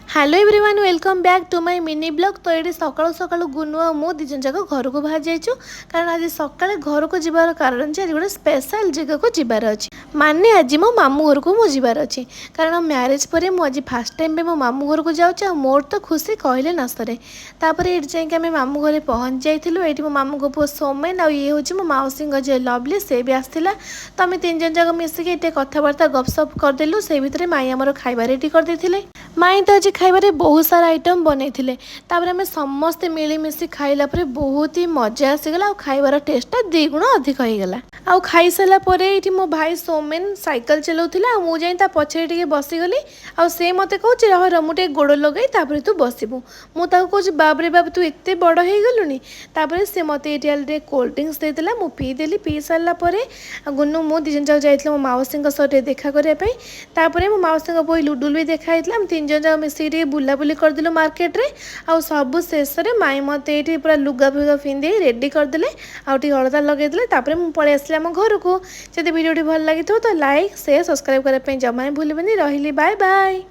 Hello everyone welcome back to my mini blog. तो ये सकाळु सकाळु गुनु आ मु दिजन जाक घर को बाहर जाइछु कारण आज सकाळे घर को जिबार कारण जे आज गोटे स्पेशल जगह को जिबार अछि माने आज मो मामू घर को मु जिबार अछि कारण मैरिज परे मु आज फर्स्ट टाइम बे मो मामू घर को जाउछ। मोर तो खुशी कहले न सरे। तापर एट जाय के हम मामू घरे पहुंच जाइथिलु। एटी मो मामू को पो सोमेन आ ये होछि मो माउसी जे लवली से भी आस्थिला। तो आम तीन जन जाक मिसिक एटे कथबार्ता गपसप करदेलु। से भितरे माई हमर खाइबा रेडी कर देथिले। माई तो आज खाइबारे बहुत सारा आइटम बनैथिले। तापर आम समस्ते मिलीमिशि खाइला परे बहुत ही मजा आसीगला। खाइबार टेस्टा दी गुण अधिक होईगला। आउ खाई सारा परे एठी मो भाई सोमेन साइकिल चलाउथिला आ मु जाई ता पछरे टिके बसिगली। आ से मते कहूछि रह मुटे गोड़ लगाई तापर तू बसिबू। मु ताको कहूछि बाप रे बाप तू एते बड़ हेई गलुनी। तापर से मते एठी आलरे कोल्ड ड्रिंक्स देतिला मु पी देली। पी सारला परे गुन्नू मु दिजन जाउ जाइथिला मो माउसिंग सटे देखा करे पई। तापर मो माउसिंग बोई लुडुल भी देखा हितला। हम तीन जन जाउ मिसी टिके बुलाबुली करदेलु मार्केट रे। आ सब शेष रे माई मते एठी पूरा लुगा फुगा फिंदे रेडी करदेले। आ टी हळदा लगै देले। तापर मु पळे आसले हम घर को। जदि वीडियो भल लगी तो लाइक शेयर सब्सक्राइब करने जमा भूलबेनी। रही बाय बाय।